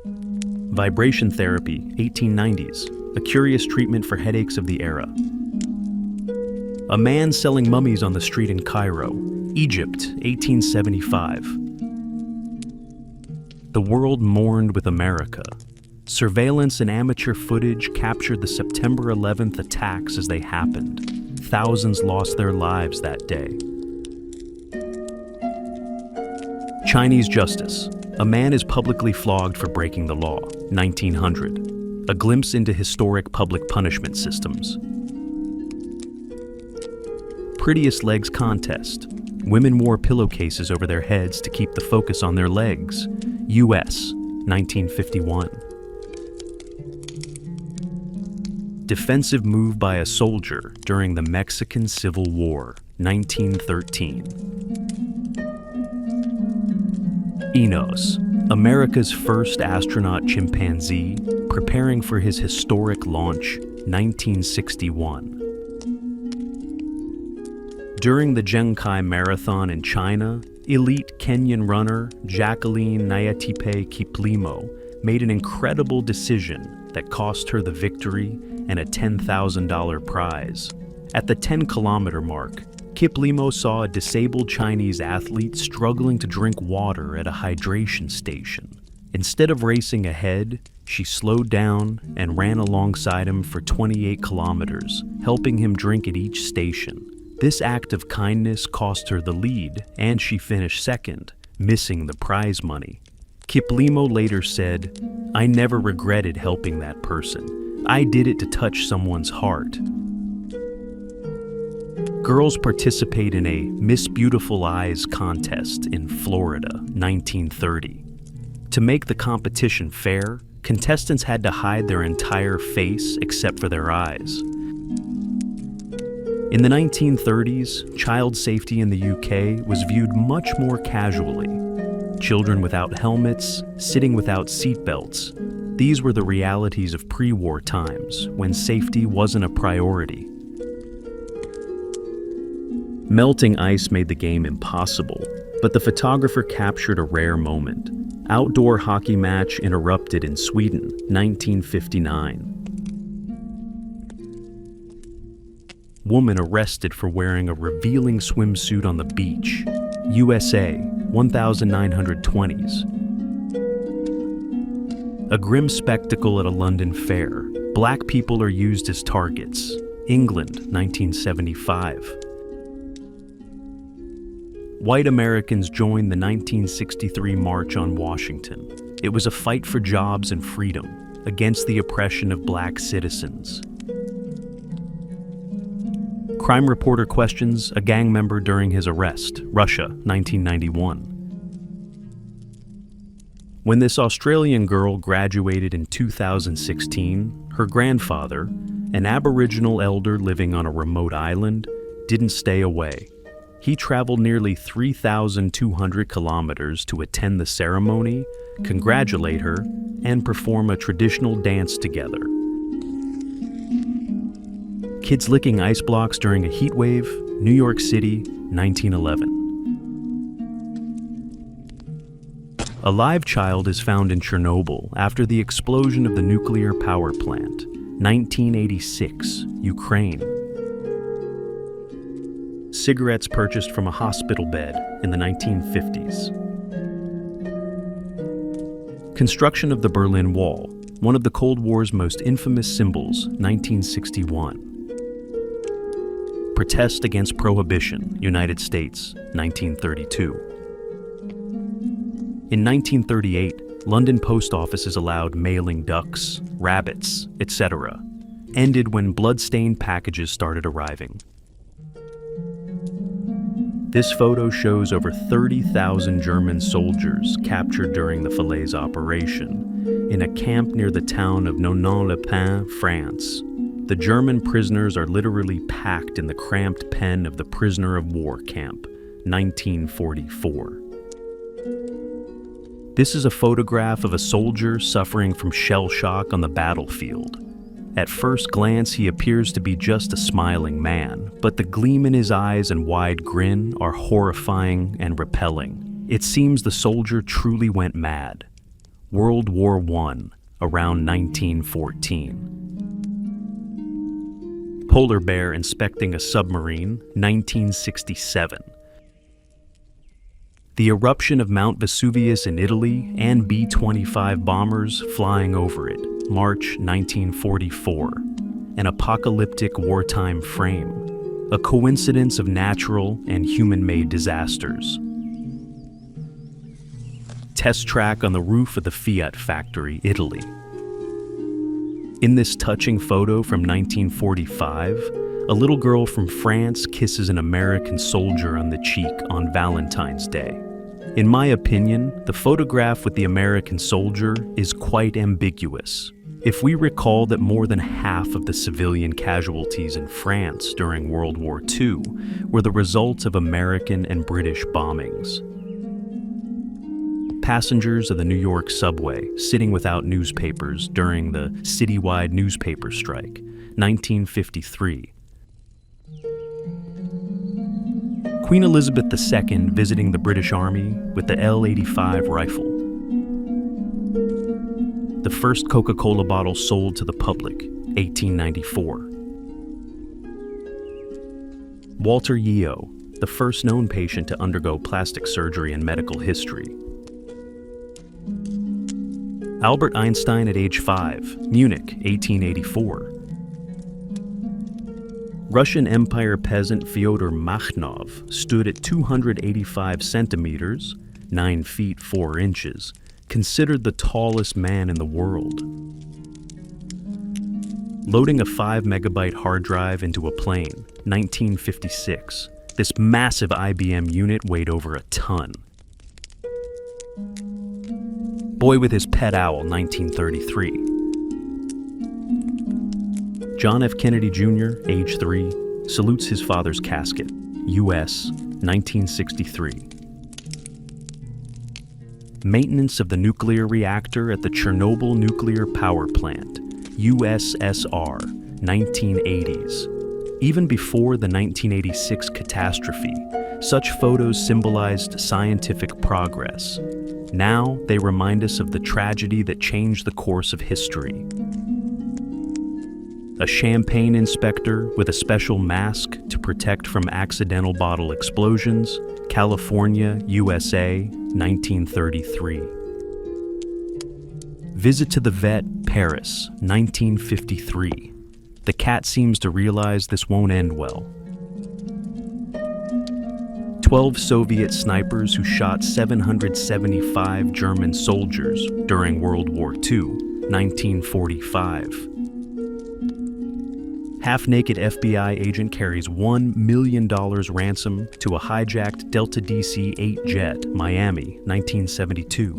Vibration therapy, 1890s, a curious treatment for headaches of the era. A man selling mummies on the street in Cairo, Egypt, 1875. The world mourned with America. Surveillance and amateur footage captured the September 11th attacks as they happened. Thousands lost their lives that day. Chinese justice. A man is publicly flogged for breaking the law, 1900. A glimpse into historic public punishment systems. Prettiest legs contest. Women wore pillowcases over their heads to keep the focus on their legs. U.S., 1951. Defensive move by a soldier during the Mexican Civil War, 1913. Enos, America's first astronaut chimpanzee, preparing for his historic launch, 1961. During the Zhengkai Marathon in China, elite Kenyan runner Jacqueline Nayatipe Kiplimo made an incredible decision that cost her the victory and a $10,000 prize. At the 10-kilometer mark, Kiplimo saw a disabled Chinese athlete struggling to drink water at a hydration station. Instead of racing ahead, she slowed down and ran alongside him for 28 kilometers, helping him drink at each station. This act of kindness cost her the lead, and she finished second, missing the prize money. Kiplimo later said, "I never regretted helping that person. I did it to touch someone's heart." Girls participate in a Miss Beautiful Eyes contest in Florida, 1930. To make the competition fair, contestants had to hide their entire face except for their eyes. In the 1930s, child safety in the UK was viewed much more casually. Children without helmets, sitting without seatbelts. These were the realities of pre-war times, when safety wasn't a priority. Melting ice made the game impossible, but the photographer captured a rare moment. Outdoor hockey match interrupted in Sweden, 1959. Woman arrested for wearing a revealing swimsuit on the beach. USA, 1920s. A grim spectacle at a London fair. Black people are used as targets. England, 1975. White Americans joined the 1963 March on Washington. It was a fight for jobs and freedom, against the oppression of black citizens. Crime reporter questions a gang member during his arrest, Russia, 1991. When this Australian girl graduated in 2016, her grandfather, an Aboriginal elder living on a remote island, didn't stay away. He traveled nearly 3,200 kilometers to attend the ceremony, congratulate her, and perform a traditional dance together. Kids licking ice blocks during a heat wave, New York City, 1911. A live child is found in Chernobyl after the explosion of the nuclear power plant, 1986, Ukraine. Cigarettes purchased from a hospital bed in the 1950s. Construction of the Berlin Wall, one of the Cold War's most infamous symbols, 1961. Protest against Prohibition, United States, 1932. In 1938, London post offices allowed mailing ducks, rabbits, etc., ended when blood-stained packages started arriving. This photo shows over 30,000 German soldiers captured during the Falaise operation in a camp near the town of Nonon-le-Pin, France. The German prisoners are literally packed in the cramped pen of the prisoner of war camp, 1944. This is a photograph of a soldier suffering from shell shock on the battlefield. At first glance, he appears to be just a smiling man, but the gleam in his eyes and wide grin are horrifying and repelling. It seems the soldier truly went mad. World War I, around 1914. Polar bear inspecting a submarine, 1967. The eruption of Mount Vesuvius in Italy and B-25 bombers flying over it, March 1944. An apocalyptic wartime frame, a coincidence of natural and human-made disasters. Test track on the roof of the Fiat factory, Italy. In this touching photo from 1945, a little girl from France kisses an American soldier on the cheek on Valentine's Day. In my opinion, the photograph with the American soldier is quite ambiguous. If we recall that more than half of the civilian casualties in France during World War II were the result of American and British bombings. Passengers of the New York subway sitting without newspapers during the citywide newspaper strike, 1953. Queen Elizabeth II visiting the British Army with the L-85 rifle. The first Coca-Cola bottle sold to the public, 1894. Walter Yeo, the first known patient to undergo plastic surgery in medical history. Albert Einstein at age 5, Munich, 1884. Russian Empire peasant Fyodor Makhnov stood at 285 centimeters, 9 feet 4 inches, considered the tallest man in the world. Loading a 5 megabyte hard drive into a plane, 1956. This massive IBM unit weighed over a ton. Boy with his pet owl, 1933. John F. Kennedy Jr., age 3, salutes his father's casket, U.S., 1963. Maintenance of the nuclear reactor at the Chernobyl nuclear power plant, USSR, 1980s. Even before the 1986 catastrophe, such photos symbolized scientific progress. Now they remind us of the tragedy that changed the course of history. A champagne inspector with a special mask to protect from accidental bottle explosions, California, USA, 1933. Visit to the vet, Paris, 1953. The cat seems to realize this won't end well. 12 Soviet snipers who shot 775 German soldiers during World War II, 1945. Half-naked FBI agent carries $1 million ransom to a hijacked Delta DC-8 jet, Miami, 1972.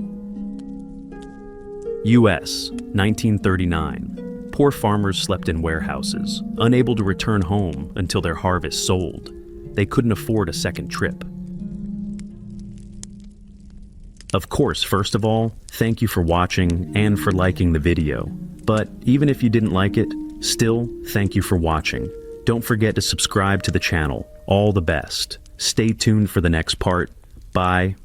U.S., 1939. Poor farmers slept in warehouses, unable to return home until their harvest sold. They couldn't afford a second trip. Of course, first of all, thank you for watching and for liking the video. But even if you didn't like it, still, thank you for watching. Don't forget to subscribe to the channel. All the best. Stay tuned for the next part. Bye.